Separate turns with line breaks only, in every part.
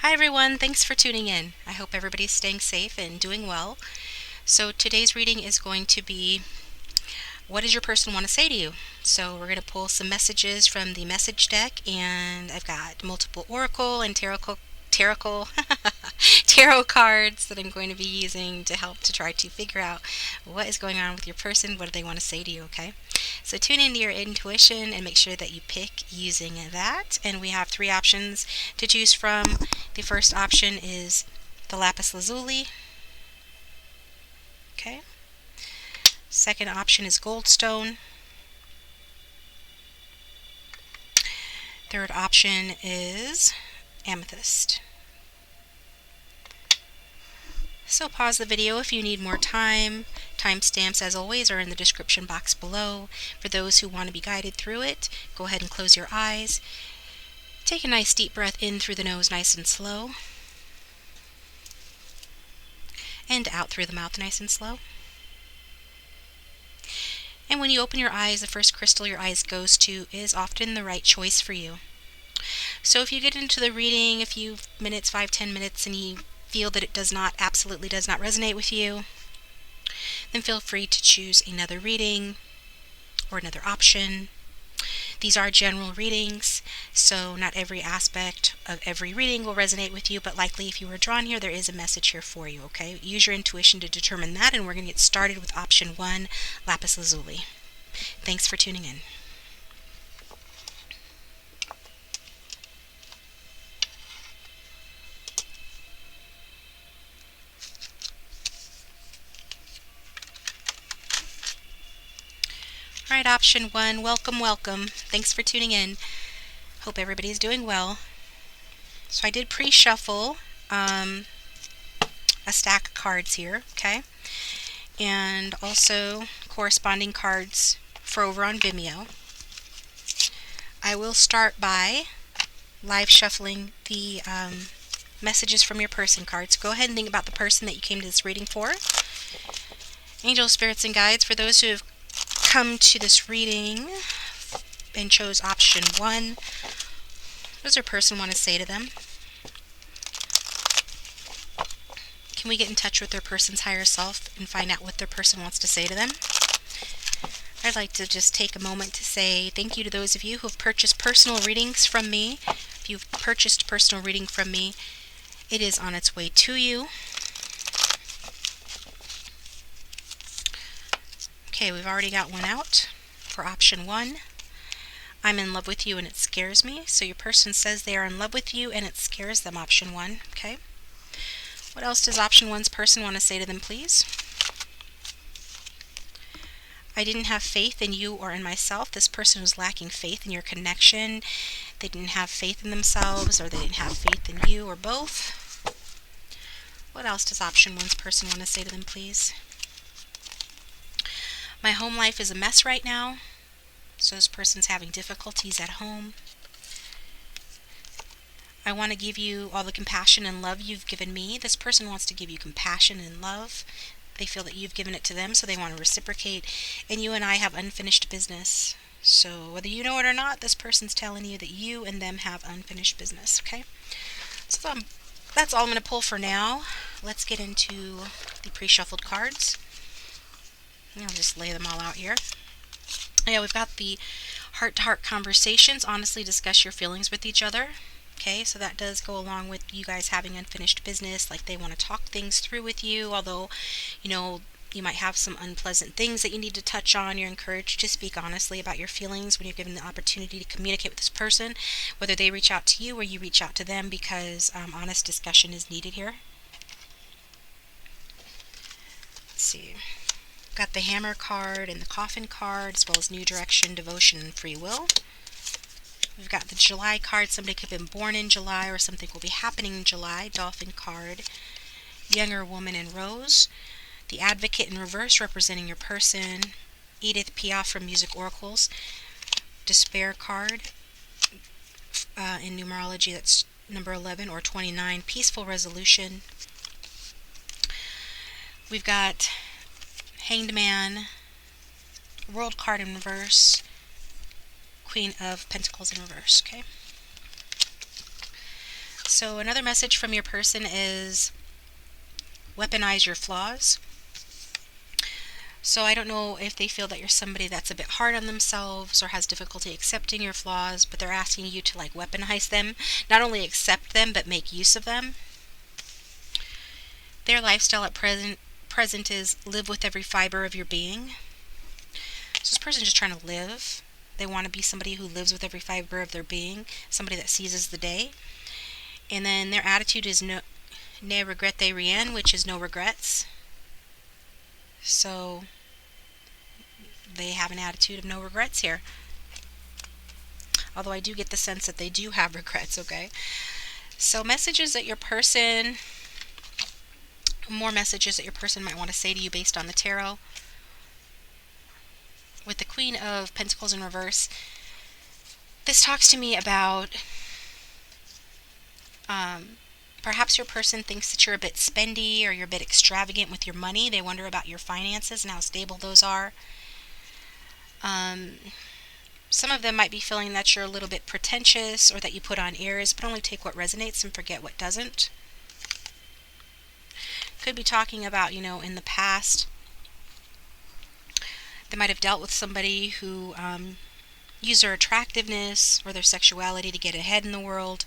Hi everyone, thanks for tuning in. I hope everybody's staying safe and doing well. So today's reading is going to be, what does your person want to say to you? So we're going to pull some messages from the message deck, and I've got multiple oracle and tarot, tarot cards that I'm going to be using to help to try to figure out what is going on with your person. What do they want to say to you, okay? So tune into your intuition and make sure that you pick using that. And we have three options to choose from. The first option is the lapis lazuli. Okay. Second option is goldstone. Third option is amethyst. So pause the video if you need more time. Timestamps, as always, are in the description box below. For those who want to be guided through it, go ahead and close your eyes. Take a nice deep breath in through the nose, nice and slow. And out through the mouth, nice and slow. And when you open your eyes, the first crystal your eyes goes to is often the right choice for you. So if you get into the reading a few minutes, 5-10 minutes, and you feel that it absolutely does not resonate with you, then feel free to choose another reading or another option. These are general readings, so not every aspect of every reading will resonate with you, but likely if you were drawn here, there is a message here for you, okay? Use your intuition to determine that, and we're going to get started with option 1, lapis lazuli. Thanks for tuning in. All right, option 1, welcome. Thanks for tuning in. Hope everybody's doing well. So I did pre-shuffle a stack of cards here, okay? And also corresponding cards for over on Vimeo. I will start by live shuffling the messages from your person cards. Go ahead and think about the person that you came to this reading for. Angels, spirits, and guides, for those who have come to this reading and chose option 1, what does your person want to say to them? Can we get in touch with their person's higher self and find out what their person wants to say to them? I'd like to just take a moment to say thank you to those of you who have purchased personal readings from me. If you've purchased a personal reading from me, it is on its way to you. Okay, we've already got one out for option 1. I'm in love with you and it scares me. So your person says they are in love with you and it scares them, option 1. Okay. What else does option 1's person want to say to them, please? I didn't have faith in you or in myself. This person was lacking faith in your connection. They didn't have faith in themselves, or they didn't have faith in you, or both. What else does option 1's person want to say to them, please? My home life is a mess right now. So this person's having difficulties at home. I want to give you all the compassion and love you've given me. This person wants to give you compassion and love. They feel that you've given it to them, so they want to reciprocate. And you and I have unfinished business. So whether you know it or not, this person's telling you that you and them have unfinished business, okay? So that's all I'm going to pull for now. Let's get into the pre-shuffled cards. I'll just lay them all out here. Yeah, we've got the heart-to-heart conversations. Honestly discuss your feelings with each other. Okay, so that does go along with you guys having unfinished business, like they want to talk things through with you, although, you might have some unpleasant things that you need to touch on. You're encouraged to speak honestly about your feelings when you're given the opportunity to communicate with this person, whether they reach out to you or you reach out to them, because honest discussion is needed here. Let's see. Got the hammer card and the coffin card, as well as new direction, devotion, and free will. We've got the July card. Somebody could have been born in July or something will be happening in July. Dolphin card. Younger woman in rose. The advocate in reverse representing your person. Edith Piaf from Music Oracles. Despair card. In numerology, that's number 11 or 29. Peaceful resolution. We've got Hanged Man. World card in reverse. Queen of Pentacles in reverse, okay? So another message from your person is weaponize your flaws. So I don't know if they feel that you're somebody that's a bit hard on themselves or has difficulty accepting your flaws, but they're asking you to like weaponize them, not only accept them but make use of them. Their lifestyle at present is live with every fiber of your being. So this person's just trying to live. They want to be somebody who lives with every fiber of their being, somebody that seizes the day. And then their attitude is ne regrette rien, which is no regrets. So they have an attitude of no regrets here. Although I do get the sense that they do have regrets, okay? So messages that your person, more messages that your person might want to say to you based on the tarot. With the Queen of Pentacles in reverse, this talks to me about perhaps your person thinks that you're a bit spendy or you're a bit extravagant with your money. They wonder about your finances and how stable those are. Some of them might be feeling that you're a little bit pretentious or that you put on airs, but only take what resonates and forget what doesn't. Could be talking about, in the past, they might have dealt with somebody who used their attractiveness or their sexuality to get ahead in the world.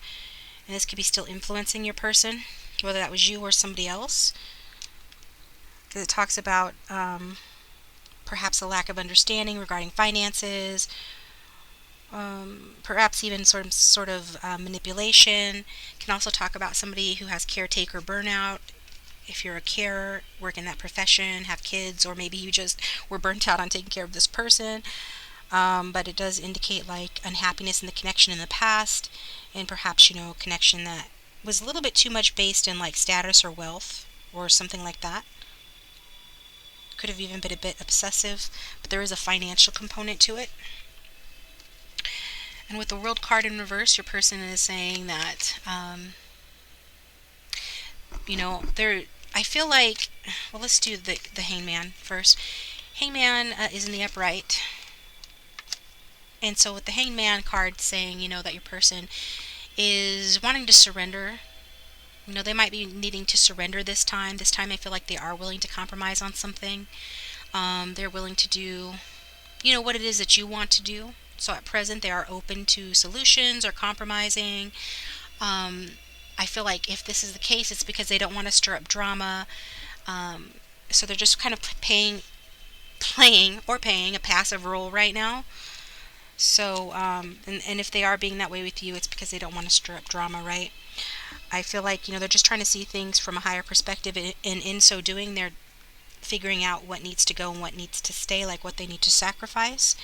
And this could be still influencing your person, whether that was you or somebody else. Because it talks about perhaps a lack of understanding regarding finances, perhaps even sort of manipulation. Can also talk about somebody who has caretaker burnout. If you're a carer, work in that profession, have kids, or maybe you just were burnt out on taking care of this person. But it does indicate like unhappiness in the connection in the past, and perhaps a connection that was a little bit too much based in like status or wealth or something like that. Could have even been a bit obsessive, but there is a financial component to it. And with the World card in reverse, your person is saying that I feel like, well, let's do the Hangman first. Hangman is in the upright. And so with the Hangman card saying, that your person is wanting to surrender. They might be needing to surrender this time. This time I feel like they are willing to compromise on something. They're willing to do, what it is that you want to do. So at present they are open to solutions or compromising. I feel like if this is the case, it's because they don't want to stir up drama. So they're just kind of playing a passive role right now. So, and if they are being that way with you, it's because they don't want to stir up drama, right? I feel like, they're just trying to see things from a higher perspective, and in so doing, they're figuring out what needs to go and what needs to stay, like what they need to sacrifice.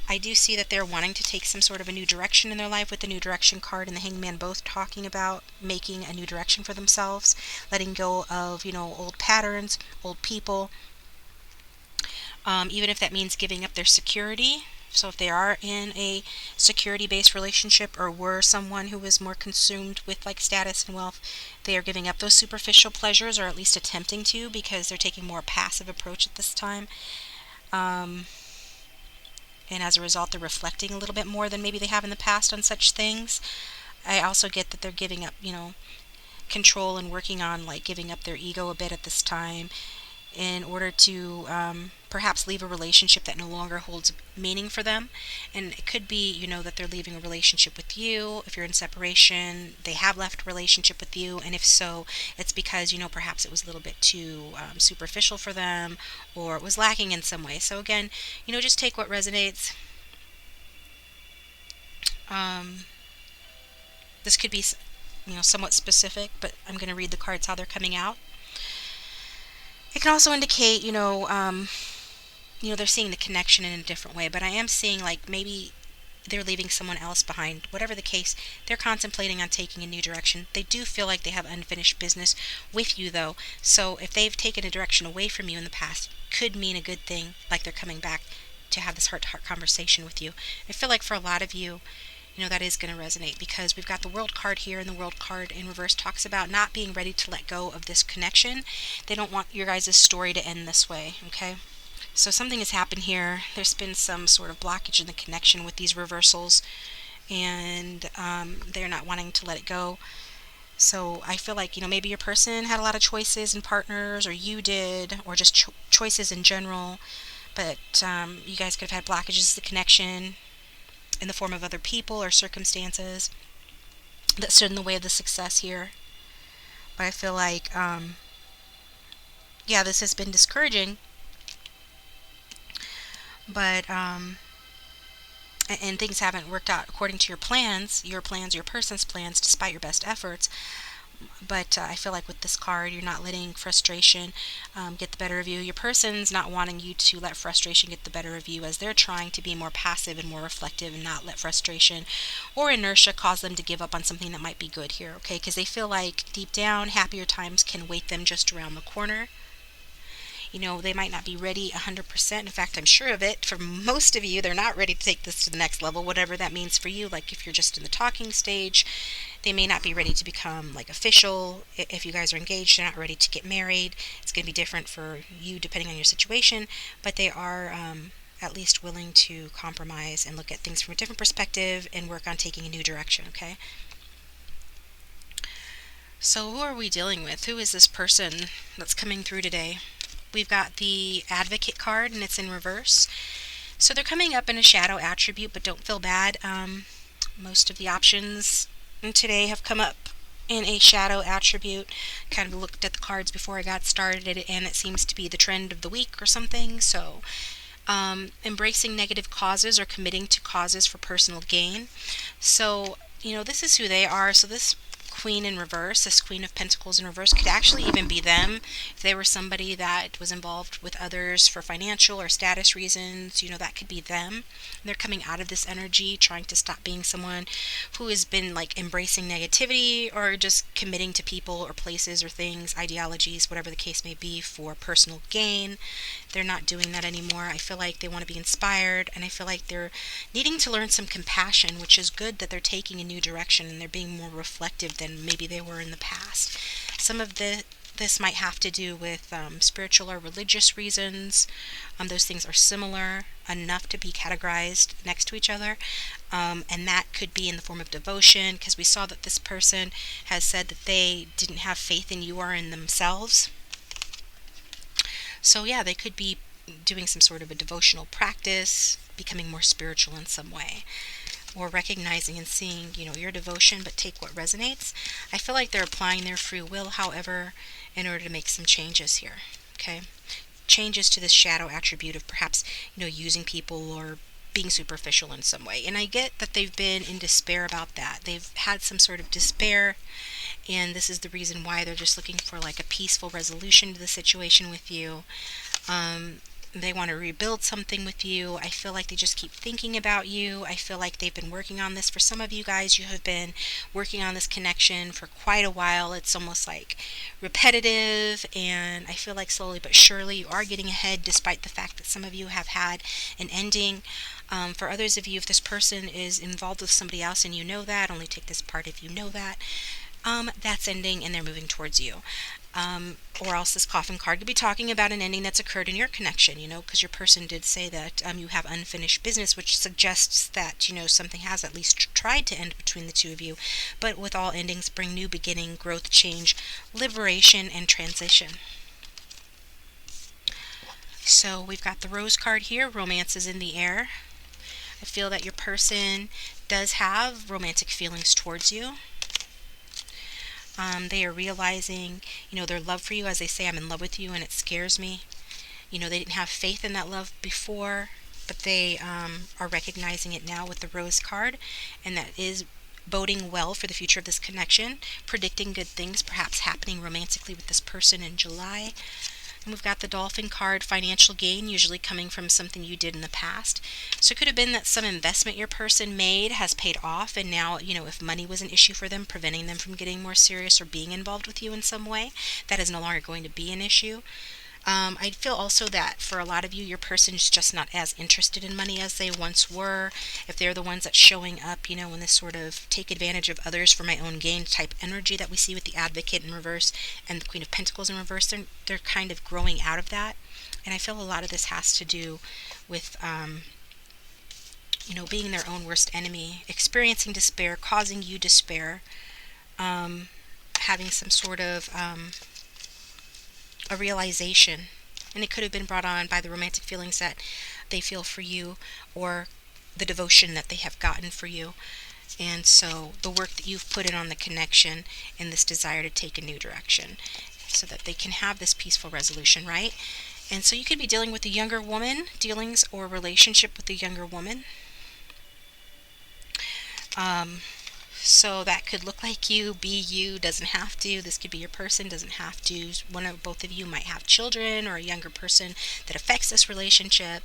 I do see that they're wanting to take some sort of a new direction in their life, with the New Direction card and the Hangman both talking about making a new direction for themselves, letting go of, old patterns, old people, even if that means giving up their security. So if they are in a security-based relationship or were someone who was more consumed with like status and wealth, they are giving up those superficial pleasures, or at least attempting to, because they're taking more passive approach at this time. And as a result, they're reflecting a little bit more than maybe they have in the past on such things. I also get that they're giving up, control and working on like giving up their ego a bit at this time, in order to perhaps leave a relationship that no longer holds meaning for them. And it could be, that they're leaving a relationship with you. If you're in separation, they have left a relationship with you. And if so, it's because, perhaps it was a little bit too superficial for them, or it was lacking in some way. So again, just take what resonates. This could be, somewhat specific, but I'm going to read the cards how they're coming out. It can also indicate, they're seeing the connection in a different way, but I am seeing like maybe they're leaving someone else behind. Whatever the case, they're contemplating on taking a new direction. They do feel like they have unfinished business with you, though. So if they've taken a direction away from you in the past, could mean a good thing, like they're coming back to have this heart-to-heart conversation with you. I feel like for a lot of you, that is going to resonate, because we've got the World card here, and the World card in reverse talks about not being ready to let go of this connection. They don't want your guys' story to end this way, okay? So something has happened here. There's been some sort of blockage in the connection with these reversals, and they're not wanting to let it go. So I feel like, maybe your person had a lot of choices and partners, or you did, or just choices in general. But you guys could have had blockages to connection in the form of other people or circumstances that stood in the way of the success here. But I feel like, yeah, this has been discouraging. But and things haven't worked out according to your person's plans, despite your best efforts. But I feel like with this card, you're not letting frustration get the better of you. Your person's not wanting you to let frustration get the better of you, as they're trying to be more passive and more reflective and not let frustration or inertia cause them to give up on something that might be good here, okay? Because they feel like deep down, happier times can wait them just around the corner. They might not be ready 100%. In fact, I'm sure of it. For most of you, they're not ready to take this to the next level, whatever that means for you. Like if you're just in the talking stage, they may not be ready to become like official. If you guys are engaged, they're not ready to get married. It's going to be different for you depending on your situation, but they are at least willing to compromise and look at things from a different perspective and work on taking a new direction, okay? So, who are we dealing with? Who is this person that's coming through today? We've got the Advocate card, and it's in reverse. So they're coming up in a shadow attribute, but don't feel bad. Most of the options today have come up in a shadow attribute. Kind of looked at the cards before I got started, and it seems to be the trend of the week or something. So embracing negative causes or committing to causes for personal gain. So, this is who they are. So this Queen in reverse, this Queen of Pentacles in reverse, could actually even be them. If they were somebody that was involved with others for financial or status reasons, that could be them. They're coming out of this energy, trying to stop being someone who has been like embracing negativity or just committing to people or places or things, ideologies, whatever the case may be, for personal gain. They're not doing that anymore. I feel like they want to be inspired, and I feel like they're needing to learn some compassion, which is good that they're taking a new direction and they're being more reflective than maybe they were in the past. Some of this might have to do with spiritual or religious reasons. Those things are similar enough to be categorized next to each other. And that could be in the form of devotion, because we saw that this person has said that they didn't have faith in you or in themselves. So yeah, they could be doing some sort of a devotional practice, becoming more spiritual in some way, or recognizing and seeing, your devotion, but take what resonates. I feel like they're applying their free will, however, in order to make some changes here, okay? Changes to this shadow attribute of perhaps, using people or being superficial in some way. And I get that they've been in despair about that. They've had some sort of despair, and this is the reason why they're just looking for like a peaceful resolution to the situation with you. They want to rebuild something with you. I feel like they just keep thinking about you. I feel like they've been working on this. For some of you guys, you have been working on this connection for quite a while. It's almost like repetitive, and I feel like slowly but surely you are getting ahead, despite the fact that some of you have had an ending. For others of you, if this person is involved with somebody else and you know that, only take this part if you know that, that's ending and they're moving towards you. Or else this coffin card could be talking about an ending that's occurred in your connection, because your person did say that you have unfinished business, which suggests that, something has at least tried to end between the two of you. But with all endings bring new beginning, growth, change, liberation, and transition. So we've got the Rose card here. Romance is in the air. I feel that your person does have romantic feelings towards you. They are realizing, their love for you, as they say, I'm in love with you and it scares me. They didn't have faith in that love before, but they are recognizing it now with the Rose card, and that is boding well for the future of this connection, predicting good things perhaps happening romantically with this person in July. And we've got the Dolphin card, financial gain, usually coming from something you did in the past. So it could have been that some investment your person made has paid off, and now, if money was an issue for them, preventing them from getting more serious or being involved with you in some way, that is no longer going to be an issue. I feel also that for a lot of you, your person is just not as interested in money as they once were. If they're the ones that's showing up, in this sort of take advantage of others for my own gain type energy that we see with the Advocate in reverse and the Queen of Pentacles in reverse, they're kind of growing out of that. And I feel a lot of this has to do with, being their own worst enemy, experiencing despair, causing you despair. having some sort of a realization, and it could have been brought on by the romantic feelings that they feel for you, or the devotion that they have gotten for you. And so the work that you've put in on the connection and this desire to take a new direction so that they can have this peaceful resolution, right? And so you could be dealing with a younger woman, dealings or relationship with a younger woman. So that could look like you, be you, doesn't have to. This could be your person, doesn't have to. One or both of you might have children or a younger person that affects this relationship.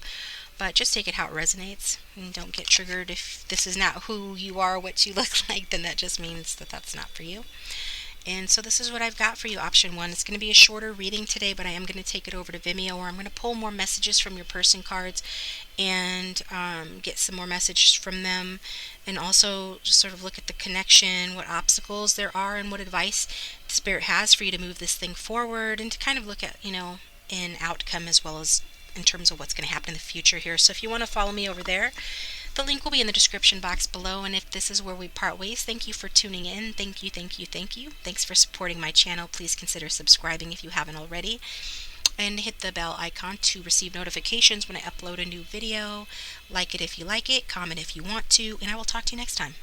But just take it how it resonates, and don't get triggered if this is not who you are, what you look like. Then that just means that that's not for you. And so this is what I've got for you, option one. It's going to be a shorter reading today, but I am going to take it over to Vimeo, where I'm going to pull more messages from your person cards and get some more messages from them, and also just sort of look at the connection, what obstacles there are, and what advice the Spirit has for you to move this thing forward, and to kind of look at, an outcome as well as in terms of what's going to happen in the future here. So if you want to follow me over there, the link will be in the description box below. And if this is where we part ways, thank you for tuning in. Thank you, thank you, thank you. Thanks for supporting my channel. Please consider subscribing if you haven't already. And hit the bell icon to receive notifications when I upload a new video. Like it if you like it, comment if you want to, and I will talk to you next time.